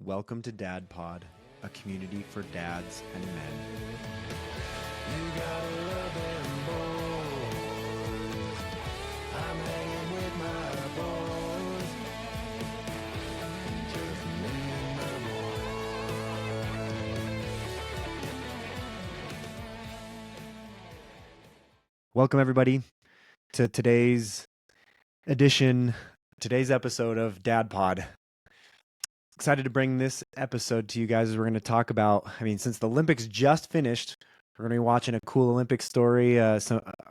Welcome to Dad Pod, a community for dads and men. You gotta love them boys. I'm hanging with my boys. Just me and my boys. Welcome, everybody, to today's episode of Dad Pod. Excited to bring this episode to you guys as we're going to talk about, since the Olympics just finished, we're going to be watching a cool Olympic story, a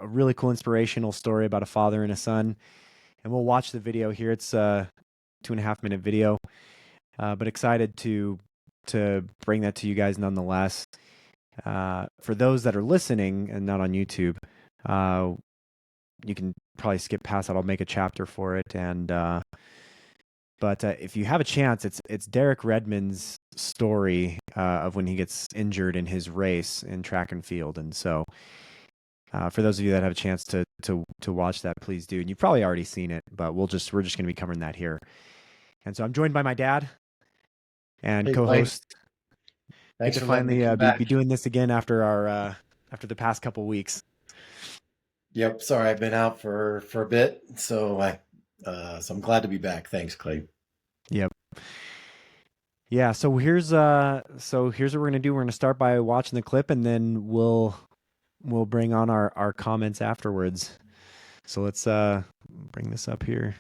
really cool inspirational story about a father and a son. And we'll watch the video here. It's a 2.5-minute video, but excited to bring that to you guys nonetheless. For those that are listening and not on YouTube, you can probably skip past that. I'll make a chapter for it. But if you have a chance, it's Derek Redmond's story of when he gets injured in his race in track and field. And so for those of you that have a chance to watch that, please do. And you've probably already seen it, but we're just going to be covering that here. And so I'm joined by my dad and co-host. Thanks Good to for letting me finally come back. be doing this again after after the past couple weeks. Yep, sorry, I've been out for a bit, so I'm glad to be back. Thanks, Clay. Yep. Yeah. So here's what we're gonna do. We're gonna start by watching the clip, and then we'll bring on our comments afterwards. So let's bring this up here.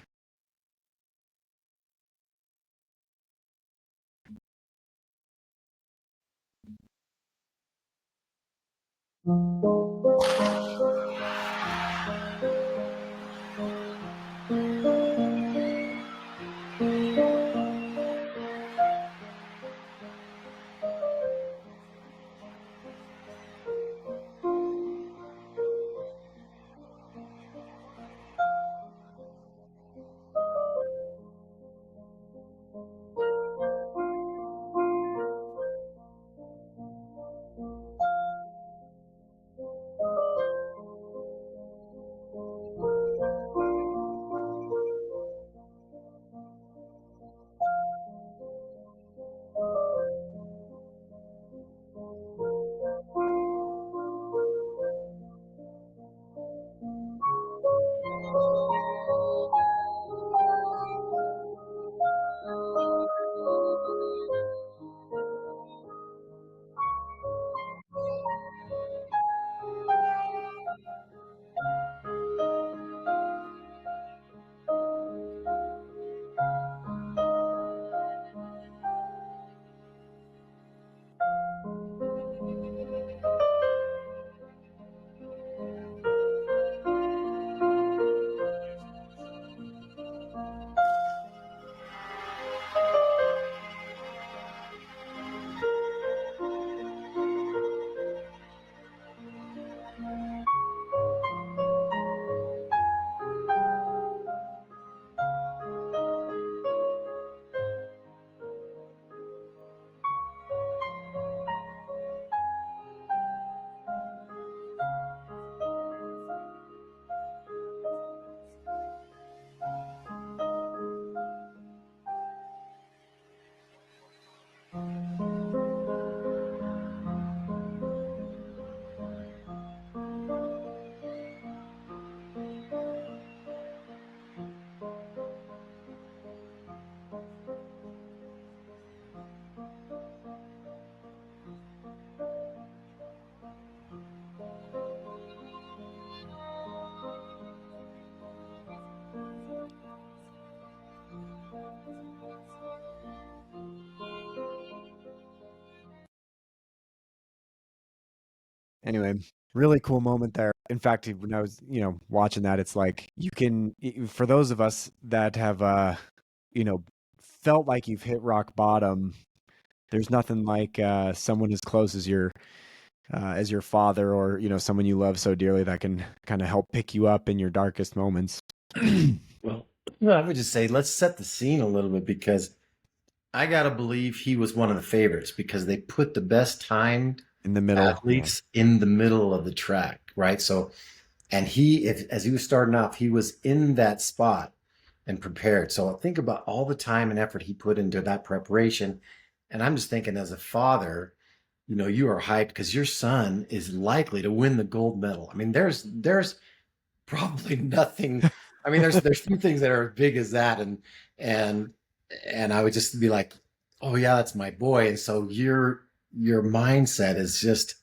Anyway, really cool moment there. In fact, when I was, watching that, it's like for those of us that have, felt like you've hit rock bottom, there's nothing like someone as close as your father or, someone you love so dearly that can kind of help pick you up in your darkest moments. Well, I would just say let's set the scene a little bit, because I gotta believe he was one of the favorites, because they put the best timed In the middle. athletes in the middle of the track, right? So, and as he was starting off, he was in that spot and prepared. So think about all the time and effort he put into that preparation. And I'm just thinking, as a father, you are hyped because your son is likely to win the gold medal. I mean, there's probably nothing. I mean, there's few things that are as big as that, and and I would just be like, oh yeah, that's my boy. And so your mindset is just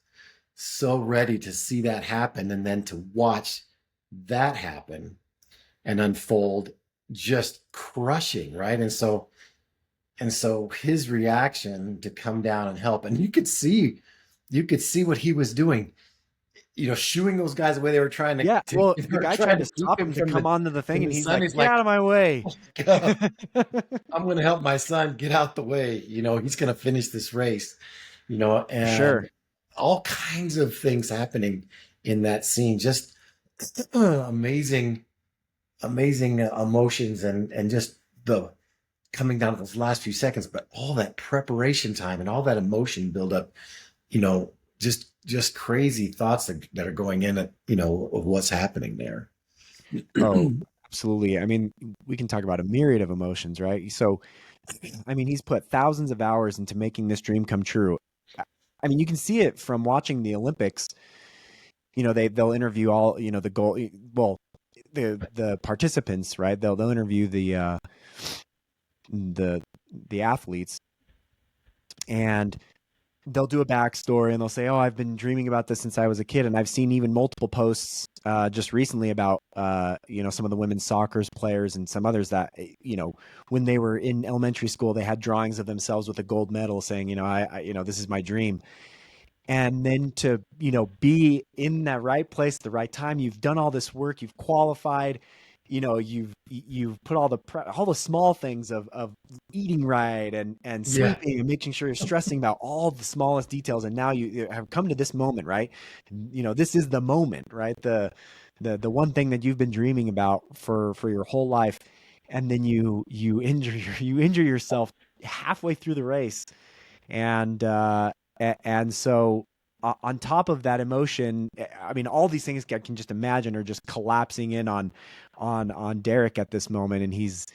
so ready to see that happen, and then to watch that happen and unfold, just crushing, right? And so his reaction to come down and help, and you could see what he was doing, shooing those guys away. They were trying to, Yeah, well, they the were guy trying tried to to keep stop him him to from come onto the thing, from and the he's sun. like, He's "Get like, out of my way." oh my God, I'm going to help my son get out the way. He's going to finish this race, For sure. and all kinds of things happening in that scene. Just amazing, amazing emotions, and just the coming down to those last few seconds, but all that preparation time and all that emotion buildup, you know, just crazy thoughts that are going in at, of what's happening there. Oh, absolutely. I mean, we can talk about a myriad of emotions, right? So, I mean, he's put thousands of hours into making this dream come true. I mean, you can see it from watching the Olympics. They'll interview all, the goal, well, the participants, right? They'll interview the the athletes, and they'll do a backstory, and they'll say, "Oh, I've been dreaming about this since I was a kid." And I've seen even multiple posts just recently about some of the women's soccer players and some others that when they were in elementary school, they had drawings of themselves with a gold medal, saying, this is my dream. And then to be in that right place at the right time. You've done all this work, you've qualified, you've put all the small things of eating right and Yeah. sleeping and making sure you're stressing about all the smallest details, and now you have come to this moment, right? This is the moment, right? The one thing that you've been dreaming about for your whole life, and then you injure yourself halfway through the race. And so on top of that emotion, I mean, all these things I can just imagine are just collapsing in on Derek at this moment. And he's,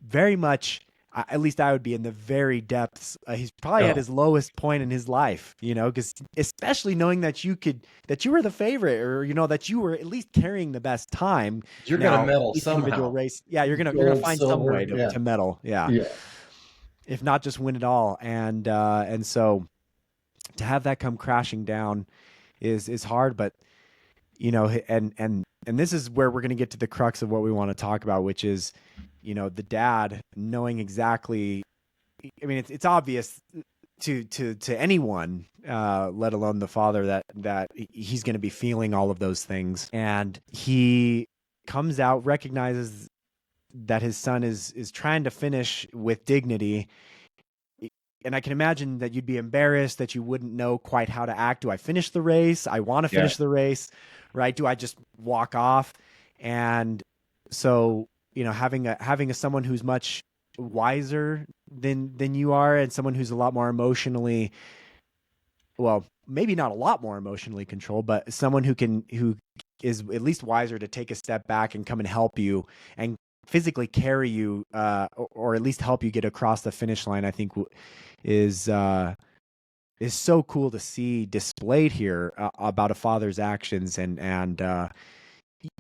very much, at least I would be in the very depths. He's probably at Oh, his lowest point in his life, because especially knowing that that you were the favorite, or, that you were at least carrying the best time. you're gonna Now, medal each individual somehow. race, yeah, you're gonna Gold, find some way silver. to, Yeah. to medal. Yeah. Yeah. If not just win it all. And so to have that come crashing down is hard, but and this is where we're going to get to the crux of what we want to talk about, which is the dad knowing exactly. I mean, it's obvious to anyone, let alone the father, that he's going to be feeling all of those things, and he comes out, recognizes that his son is trying to finish with dignity. And I can imagine that you'd be embarrassed, that you wouldn't know quite how to act. Do I finish the race? I want to Yeah. finish the race, right? Do I just walk off? And so, having a someone who's much wiser than you are, and someone who's a lot more emotionally, well, maybe not a lot more emotionally controlled, but someone who is at least wiser to take a step back and come and help you and physically carry you, or at least help you get across the finish line, I think is is so cool to see displayed here, about a father's actions. And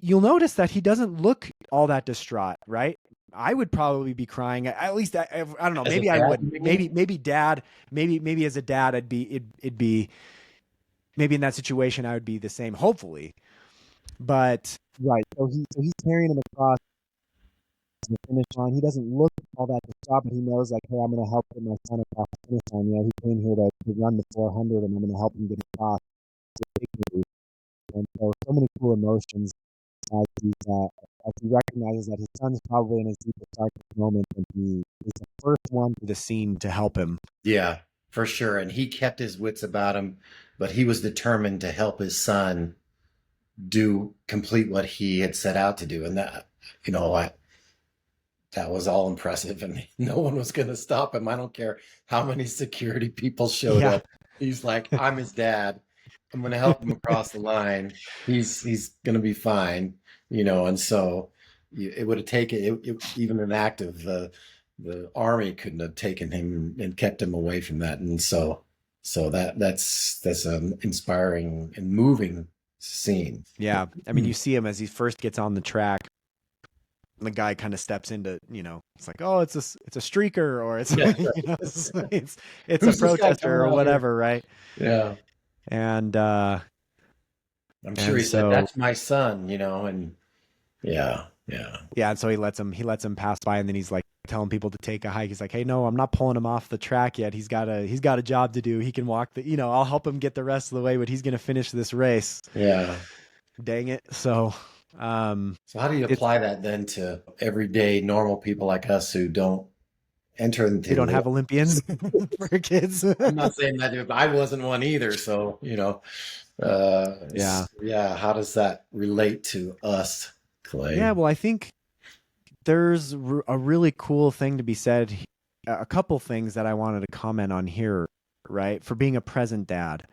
you'll notice that he doesn't look all that distraught, right? I would probably be crying. At least I don't know. As a Maybe I dad, wouldn't. you mean? Maybe dad. Maybe as a dad, it'd be maybe in that situation I would be the same. Hopefully, but right. So he's carrying him across the finish line. He doesn't look all that distraught, but he knows, like, hey, I'm going to help get my son across the finish line. He came here to run the 400, and I'm going to help him get across with dignity. And so many cool emotions as he recognizes that his son's probably in his deepest, darkest moment, and he is the first one to the scene to help him. Yeah, for sure. And he kept his wits about him, but he was determined to help his son complete what he had set out to do. And that was all impressive, and no one was going to stop him. I don't care how many security people showed Yeah. up. He's like, I'm his dad. I'm going to help him across the line. He's going to be fine, And so it would have taken even an act of the army couldn't have taken him and kept him away from that. And so that's an inspiring and moving scene. Yeah. I mean, you see him as he first gets on the track. The guy kind of steps into, it's like, oh, it's a streaker, or it's Yeah, it's a who's this guy protester coming or out here? whatever, right? Yeah, And I'm sure and he said, so "That's my son," and yeah, yeah. yeah, and so he lets him pass by, and then he's like telling people to take a hike. He's like, hey, no, I'm not pulling him off the track yet. He's got a job to do. He can walk I'll help him get the rest of the way, but he's gonna finish this race. Yeah. Dang it. So So how do you it's apply that then to everyday normal people like us who don't enter we into don't the have Olympians for kids. I'm not saying that I wasn't one either, so Yeah. yeah, how does that relate to us, Yeah, Clay? well, I think there's a really cool thing to be said. A couple things that I wanted to comment on here, right? For being a present dad.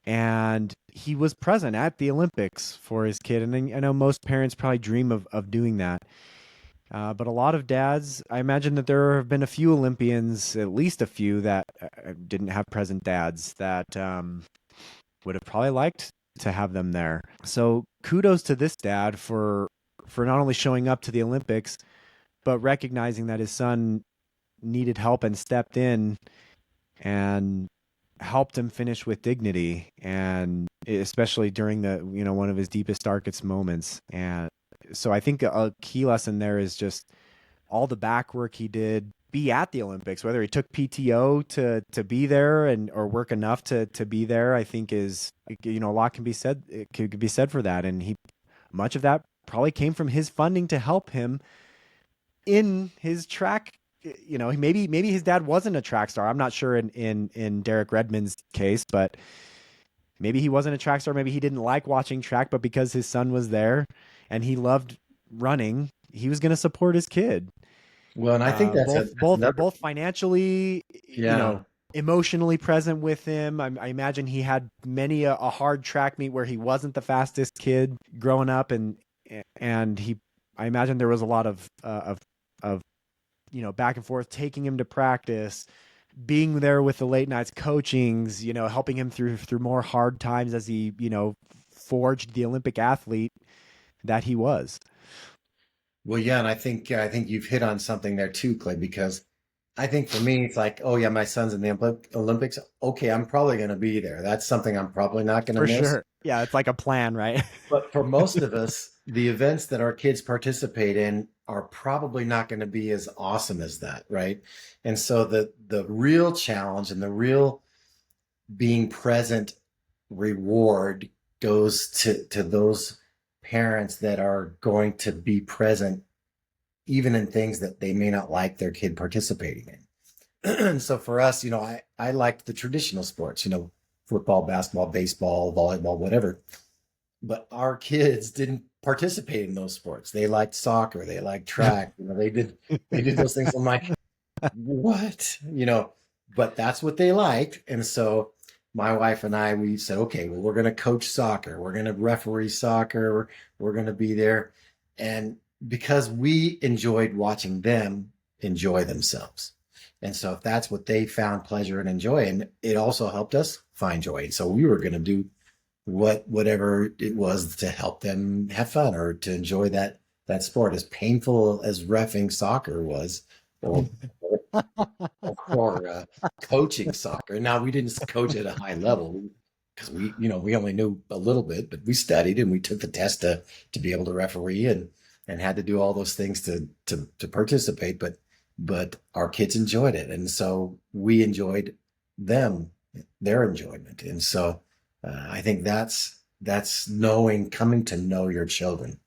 And he was present at the Olympics for his kid. And I know most parents probably dream of doing that. But a lot of dads, I imagine that there have been a few Olympians, at least a few, that didn't have present dads that would have probably liked to have them there. So kudos to this dad for not only showing up to the Olympics, but recognizing that his son needed help and stepped in and helped him finish with dignity, and especially during the one of his deepest darkest moments. And so I think a key lesson there is just all the back work he did be at the Olympics, whether he took PTO to be there and or work enough to be there. I think is a lot can be said. It could be said for that, and he much of that probably came from his funding to help him in his track. Maybe his dad wasn't a track star. I'm not sure in Derek Redmond's case, but maybe he wasn't a track star. Maybe he didn't like watching track, but because his son was there and he loved running, he was going to support his kid. Well, and I think Both that's both another both financially, yeah. emotionally present with him. I imagine he had many a hard track meet where he wasn't the fastest kid growing up, and he. I imagine there was a lot of back and forth, taking him to practice, being there with the late nights coachings, helping him through more hard times as he, forged the Olympic athlete that he was. Well, yeah, and I think you've hit on something there too, Clay, because I think for me it's like, oh yeah, my son's in the Olympics. Okay, I'm probably going to be there. That's something I'm probably not going to For miss. sure. Yeah, it's like a plan, right? But for most of us, the events that our kids participate in are probably not going to be as awesome as that, right? And so the real challenge and the real being present reward goes to those parents that are going to be present even in things that they may not like their kid participating in. And so for us, I liked the traditional sports, football, basketball, baseball, volleyball, whatever. But our kids didn't participate in those sports. They liked soccer, they liked track, they did those things. I'm like, what? But that's what they liked. And so my wife and I, we said, okay, well, we're going to coach soccer. We're going to referee soccer. We're going to be there. And because we enjoyed watching them enjoy themselves. And so if that's what they found pleasure and enjoy, and it also helped us find joy. And so we were going to do whatever it was to help them have fun or to enjoy that sport, as painful as reffing soccer was, or coaching soccer. Now we didn't coach at a high level because we only knew a little bit, but we studied and we took the test to be able to referee and had to do all those things to participate. But our kids enjoyed it, and so we enjoyed their enjoyment, and so I think that's coming to know your children,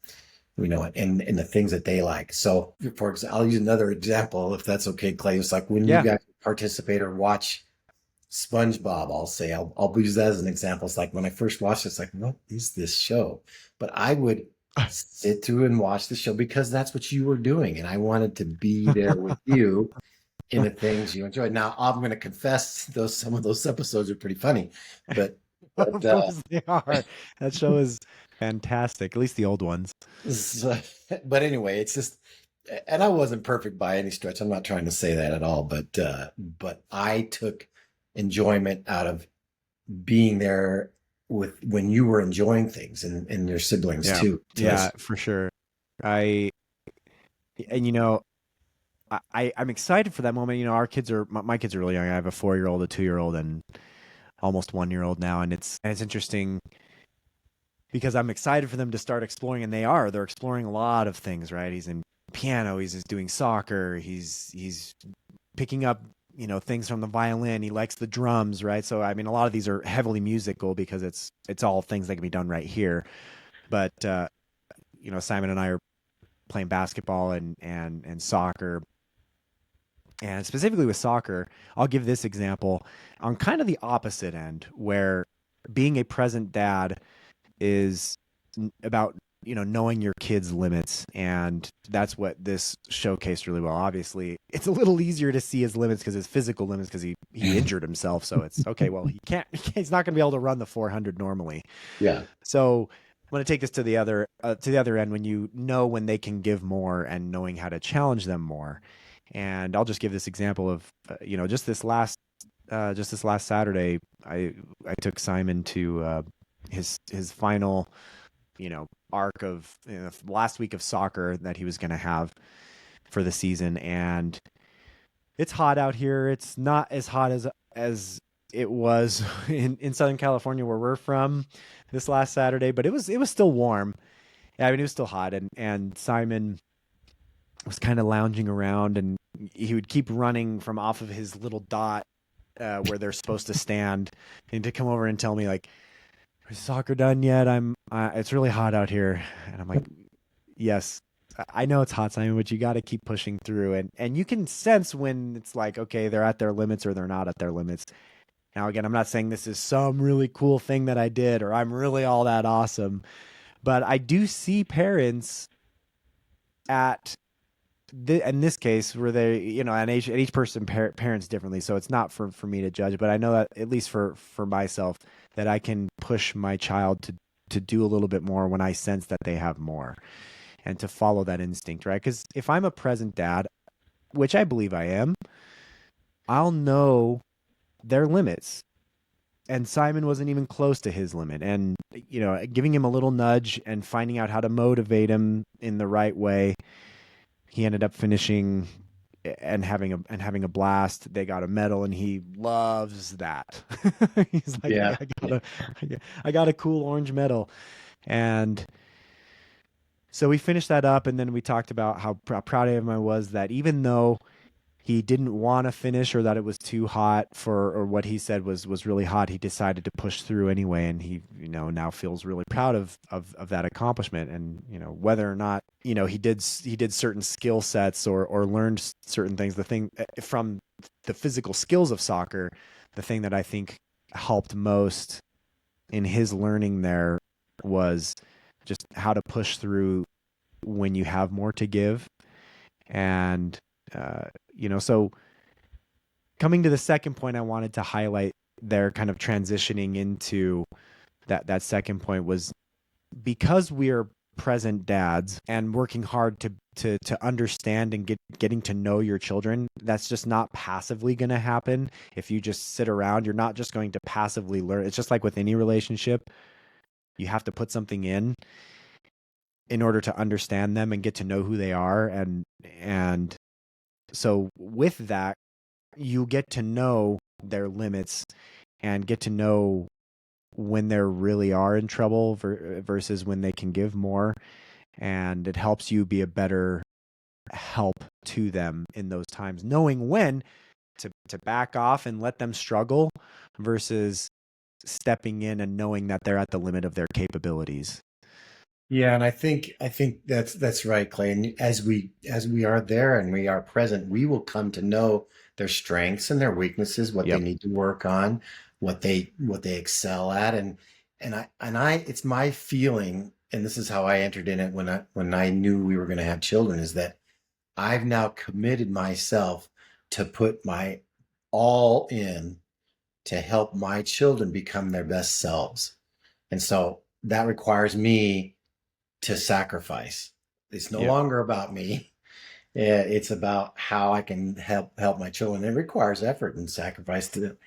and the things that they like. So, for example, I'll use another example, if that's okay, Clay. It's like when you Yeah. guys participate or watch SpongeBob, I'll use that as an example. It's like when I first watched it, it's like, what is this show? But I would sit through and watch the show because that's what you were doing. And I wanted to be there with you in the things you enjoyed. Now, I'm going to confess some of those episodes are pretty funny, but, but, Of course they are. That show is fantastic, at least the old ones. so- but anyway, it's just and I wasn't perfect by any stretch. I'm not trying to say that at all, but I took enjoyment out of being there with when you were enjoying things and your siblings Yeah. too. So Yeah, that's for sure. I and I'm excited for that moment. Our kids are my kids are really young. I have a 4-year-old, a 2-year-old, and almost 1-year-old now, and it's interesting because I'm excited for them to start exploring, and they're exploring a lot of things, right? He's in piano, he's doing soccer, he's picking up things from the violin, he likes the drums, right? So I mean, a lot of these are heavily musical because it's all things that can be done right here. But Simon and I are playing basketball and soccer. And specifically with soccer, I'll give this example on kind of the opposite end, where being a present dad is about knowing your kids' limits, and that's what this showcased really well. Obviously, it's a little easier to see his limits because his physical limits, because he injured himself. So it's okay. Well, he's not going to be able to run the 400 normally. yeah. So I'm going to take this to the other end, when when they can give more and knowing how to challenge them more. And I'll just give this example of just this last Saturday, I took Simon to his final arc of last week of soccer that he was going to have for the season. And it's hot out here. It's not as hot as it was in Southern California where we're from this last Saturday, but it was still warm. I mean, it was still hot, and Simon was kind of lounging around, and he would keep running from off of his little dot where they're supposed to stand, and to come over and tell me like, "Is soccer done yet? It's really hot out here," and I'm like, "Yes, I know it's hot, Simon, but you got to keep pushing through." And you can sense when it's like, okay, they're at their limits or they're not at their limits. Now, again, I'm not saying this is some really cool thing that I did or I'm really all that awesome, but I do see parents at in this case where they, and each person parents differently. So it's not for me to judge, but I know that at least for myself, that I can push my child to do a little bit more when I sense that they have more, and to follow that instinct, right? Because if I'm a present dad, which I believe I am, I'll know their limits. And Simon wasn't even close to his limit. And, giving him a little nudge and finding out how to motivate him in the right way, he ended up finishing and having a blast. They got a medal, and he loves that. He's like, Yeah. "Hey, I got a cool orange medal." And so we finished that up, and then we talked about how proud of him I was that even though he didn't want to finish, or that it was too hot or what he said was really hot, he decided to push through anyway, and he now feels really proud of that accomplishment. And whether or not he did certain skill sets or learned certain things, the thing from the physical skills of soccer, the thing that I think helped most in his learning there was just how to push through when you have more to give. And so coming to the second point I wanted to highlight there, kind of transitioning into that second point, was because we are present dads and working hard to understand and getting to know your children. That's just not passively going to happen. If you just sit around, you're not just going to passively learn. It's just like with any relationship, you have to put something in order to understand them and get to know who they are. And so with that, you get to know their limits and get to know when they really are in trouble versus when they can give more. And it helps you be a better help to them in those times, knowing when to back off and let them struggle versus stepping in and knowing that they're at the limit of their capabilities. Yeah, and I think that's right, Clay. And as we are there and we are present, we will come to know their strengths and their weaknesses, what they Yep. need to work on, what they excel at, and I it's my feeling, and this is how I entered in it when I knew we were going to have children, is that I've now committed myself to put my all in to help my children become their best selves. And so that requires me to sacrifice. It's no Yep. longer about me. It's about how I can help my children. It requires effort and sacrifice to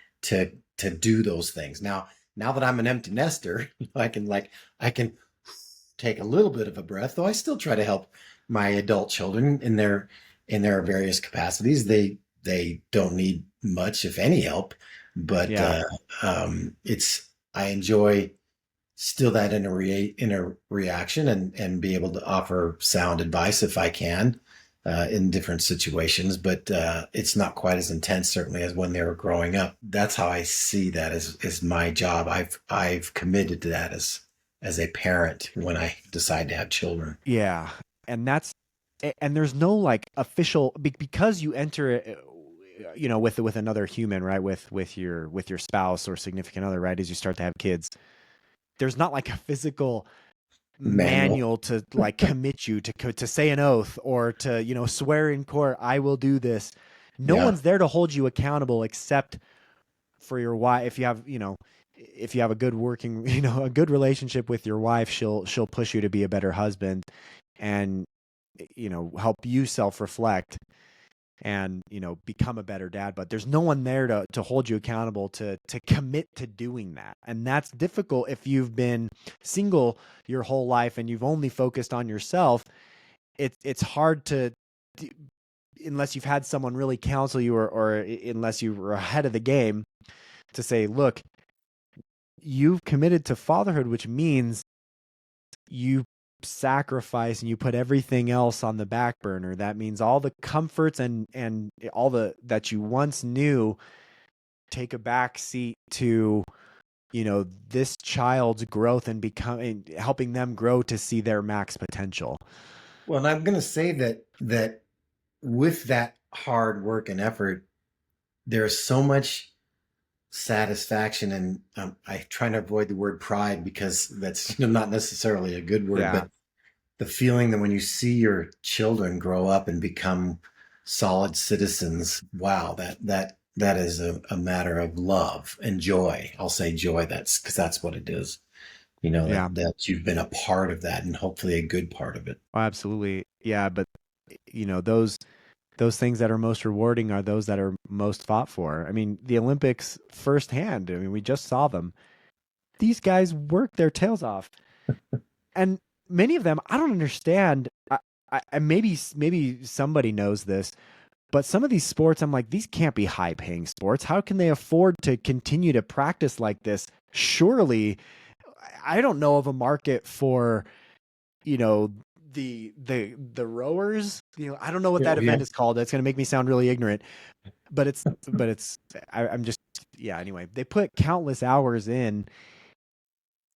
do those things. Now that I'm an empty nester, I can take a little bit of a breath, though I still try to help my adult children in their various capacities. They don't need much, if any, help, but Yeah. it's I enjoy still that inner reaction and be able to offer sound advice if I can in different situations. But it's not quite as intense, certainly, as when they were growing up. That's how I see that as my job. I've committed to that as a parent when I decide to have children. Yeah. And and there's no like official because you enter it, with another human, right? With your spouse or significant other, right? As you start to have kids, there's not like a physical Manual. manual to like commit you to say an oath or to, swear in court, I will do this. No Yeah. one's there to hold you accountable except for your wife. If you have a good working, a good relationship with your wife, she'll push you to be a better husband and, help you self-reflect and, become a better dad. But there's no one there to hold you accountable to commit to doing that. And that's difficult if you've been single your whole life and you've only focused on yourself. It's hard to, unless you've had someone really counsel you, or unless you were ahead of the game, to say, look, you've committed to fatherhood, which means you sacrifice and you put everything else on the back burner. That means all the comforts and all the that you once knew take a back seat to, this child's growth and becoming, helping them grow to see their max potential. Well, and I'm going to say that with that hard work and effort, there's so much satisfaction, and I try to avoid the word pride because that's not necessarily a good word, Yeah. but the feeling that when you see your children grow up and become solid citizens, wow, that is a matter of love and joy. I'll say joy. That's because that's what it is. Yeah. That you've been a part of that, and hopefully a good part of it. Oh, absolutely. Yeah. But, those things that are most rewarding are those that are most fought for. I mean, the Olympics firsthand, I mean, we just saw them. These guys work their tails off. And many of them, I don't understand. Maybe somebody knows this, but some of these sports, I'm like, these can't be high paying sports. How can they afford to continue to practice like this? Surely, I don't know of a market for, you know, the rowers. I don't know what that Oh yeah. event is called. That's going to make me sound really ignorant, but I'm just, yeah. Anyway, they put countless hours in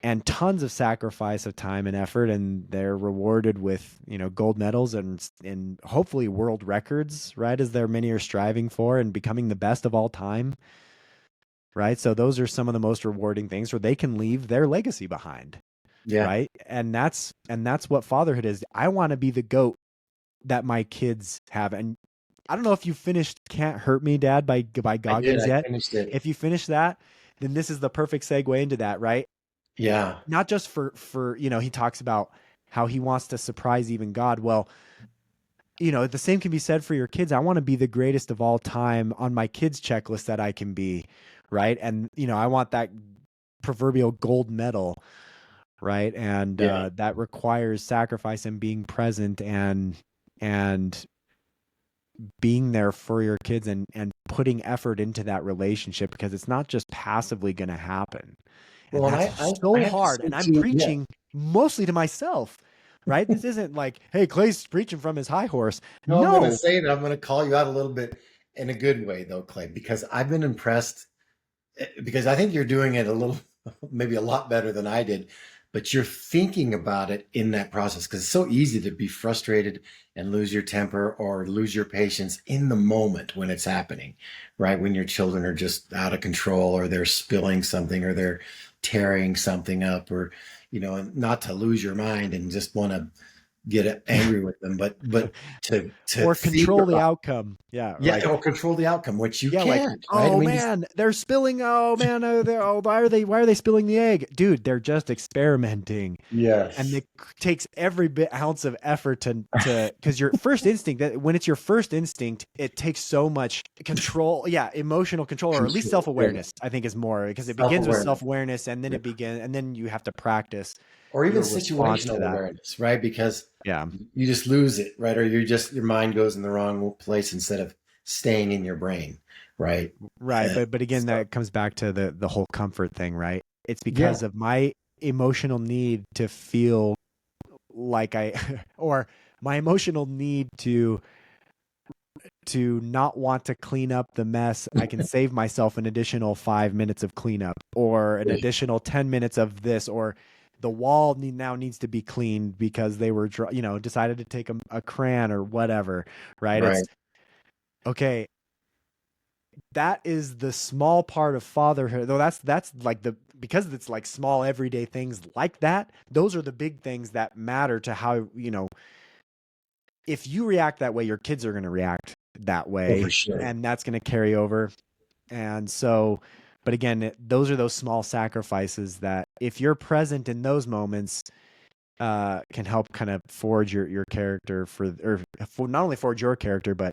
and tons of sacrifice of time and effort, and they're rewarded with, gold medals and hopefully world records, right, as there many are striving for, and becoming the best of all time, right? So those are some of the most rewarding things where they can leave their legacy behind, Yeah. right? And that's what fatherhood is. I want to be the goat that my kids have. And I don't know if you finished Can't Hurt Me, Dad, by I did. Goggins I yet. finished it. If you finish that, then this is the perfect segue into that, right? Yeah. Not just for he talks about how he wants to surprise even God. Well, the same can be said for your kids. I want to be the greatest of all time on my kids checklist that I can be, right? And I want that proverbial gold medal, right? And Yeah. that requires sacrifice and being present and being there for your kids and putting effort into that relationship, because it's not just passively going to happen. And Well, and that's I so have to hard. say And I'm too. Yeah. preaching mostly to myself, right? This isn't like, hey, Clay's preaching from his high horse. No, I'm going to No. say that I'm going to call you out a little bit in a good way, though, Clay, because I've been impressed because I think you're doing it a little, maybe a lot better than I did, but you're thinking about it in that process because it's so easy to be frustrated and lose your temper or lose your patience in the moment when it's happening, right? When your children are just out of control or they're spilling something or they're tearing something up or, and not to lose your mind and just want to get angry with them, but to or control figure the out, outcome. Yeah, yeah, or control the outcome, which you yeah, like, can't, right? I oh mean, just man, they're spilling. Oh man, why are they spilling the egg, dude? They're just experimenting, and yes, it takes every bit ounce of effort to because your first instinct, that when it's your first instinct, it takes so much control. Yeah, emotional control, or at least control, yeah, self-awareness, I think, is more, because it begins with self-awareness, self-awareness, and then yeah. and then you have to practice Or even your response to situational that. awareness, right? Because Yeah. you just lose it, right? Or you just your mind goes in the wrong place instead of staying in your brain, right? Right, And but again, so, that comes back to the whole comfort thing, right? It's yeah, because of my emotional need to feel like I or my emotional need to not want to clean up the mess. I can save myself an additional 5 minutes of cleanup, or an additional 10 minutes of this, or the wall now needs to be cleaned because they were decided to take a crayon or whatever, right? It's right. okay. That is the small part of fatherhood, though. That's like the because it's like small everyday things like that. Those are the big things that matter to how, if you react that way, your kids are going to react that Oh, for way, sure. and that's going to carry over. And so, but again, those are those small sacrifices that, if you're present in those moments, can help kind of forge your character for not only forge your character, but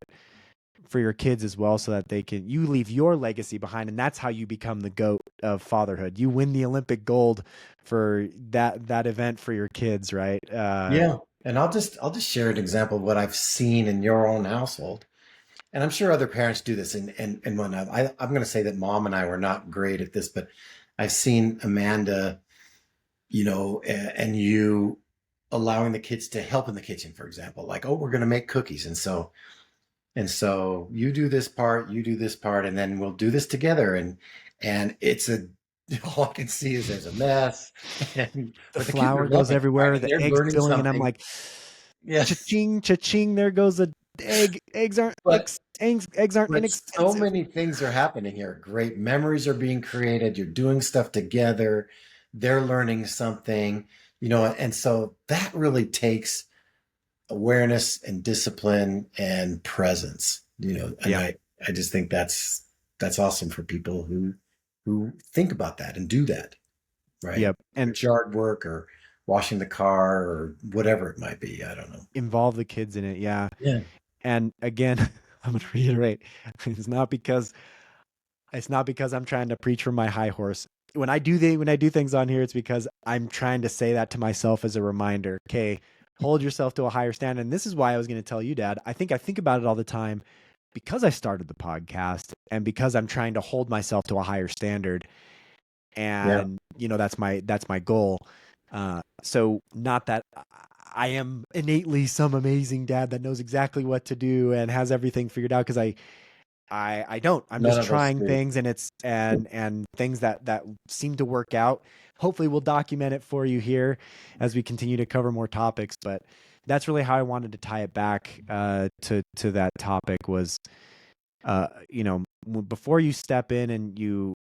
for your kids as well, so that you leave your legacy behind, and that's how you become the GOAT of fatherhood. You win the Olympic gold for that event for your kids, right? Yeah. And I'll just share an example of what I've seen in your own household. And I'm sure other parents do this and whatnot. I'm going to say that mom and I were not great at this, but I've seen Amanda, and you allowing the kids to help in the kitchen, for example, like, oh, we're going to make cookies. And so you do this part, you do this part, and then we'll do this together. And it's all I can see is there's a mess, The but the kids are flour goes loving it, right? everywhere, And the they're eggs learning spilling, and I'm something. like, Yes, cha-ching, cha-ching, there goes a egg. but Eggs aren't but so inexpensive. many things are happening here. Great memories are being created. You're doing stuff together. They're learning something, and so that really takes awareness and discipline and presence, and Yep. I just think that's awesome for people who think about that and do that, right? Yep. And It's yard work or washing the car or whatever it might be. I don't know. involve the kids in it. Yeah. Yeah. And again, I'm going to reiterate, it's not because I'm trying to preach from my high horse. When I do things on here, it's because I'm trying to say that to myself as a reminder. Okay, hold yourself to a higher standard. And this is why I was going to tell you, Dad. I think about it all the time, because I started the podcast, and because I'm trying to hold myself to a higher standard. Yeah. And that's my goal. So not that I am innately some amazing dad that knows exactly what to do and has everything figured out, because I don't. I'm None just of us trying do. things, and it's and things that seem to work out. Hopefully we'll document it for you here as we continue to cover more topics, but that's really how I wanted to tie it back to that topic was, before you step in and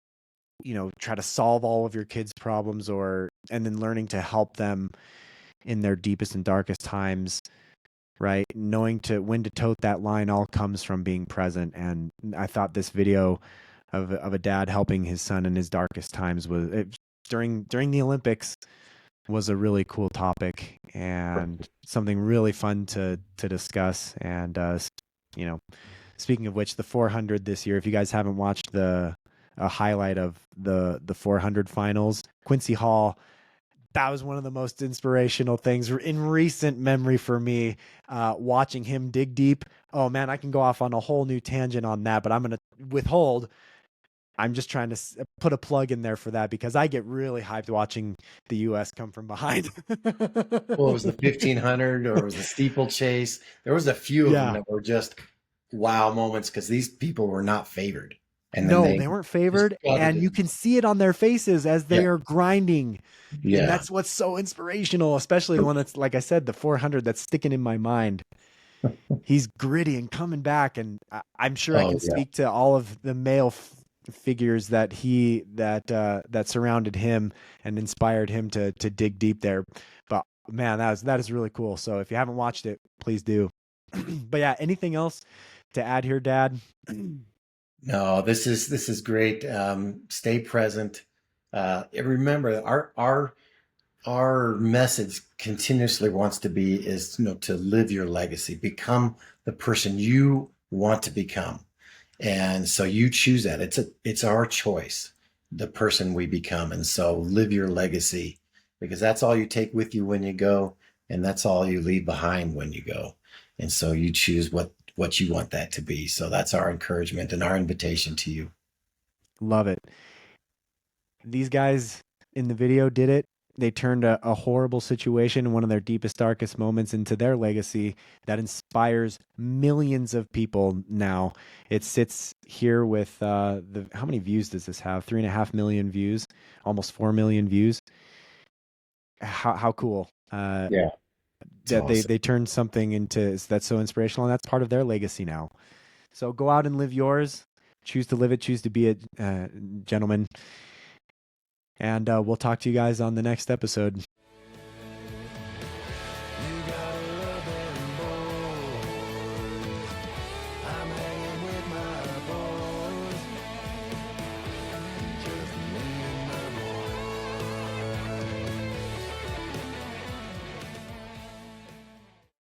try to solve all of your kids' problems, and then learning to help them in their deepest and darkest times, right? Knowing when to tote that line all comes from being present. And I thought this video of a dad helping his son in his darkest times during the Olympics was a really cool topic, and something really fun to discuss. And you know, speaking of which, the 400 this year, if you guys haven't watched a highlight of the 400 finals, Quincy Hall, that was one of the most inspirational things in recent memory for me. Watching him dig deep. Oh man, I can go off on a whole new tangent on that, but I'm going to withhold. I'm just trying to put a plug in there for that, because I get really hyped watching the U.S. come from behind. Well, it was the 1500 or it was the steeplechase. There was a few of them Yeah. that were just wow moments because these people were not favored. And then No, they they weren't just favored, gutted and it. you can see it on their faces as Yeah. they are grinding. And Yeah. that's what's so inspirational, especially the one that's, like I said, the 400 that's sticking in my mind. He's gritty and coming back, and I'm sure I Oh, can yeah. speak to all of the male figures that surrounded him and inspired him to dig deep there. But Man, that is really cool. So if you haven't watched it, please do. But yeah, anything else to add here, Dad? No, this is great. Stay present. And remember, our message continuously wants to be is to live your legacy, become the person you want to become. And so you choose that. It's our choice, the person we become. And so live your legacy, because that's all you take with you when you go, and that's all you leave behind when you go. And so you choose what you want that to be. So that's our encouragement and our invitation to you. Love it. These guys in the video did it. They turned a horrible situation, one of their deepest, darkest moments, into their legacy that inspires millions of people now. It sits here with the how many views does this have? 3.5 million views, almost 4 million views. How cool Yeah, it's that awesome. they turned something into that's so inspirational, and that's part of their legacy now. So go out and live yours. Choose to live it. Choose to be a gentleman. And we'll talk to you guys on the next episode.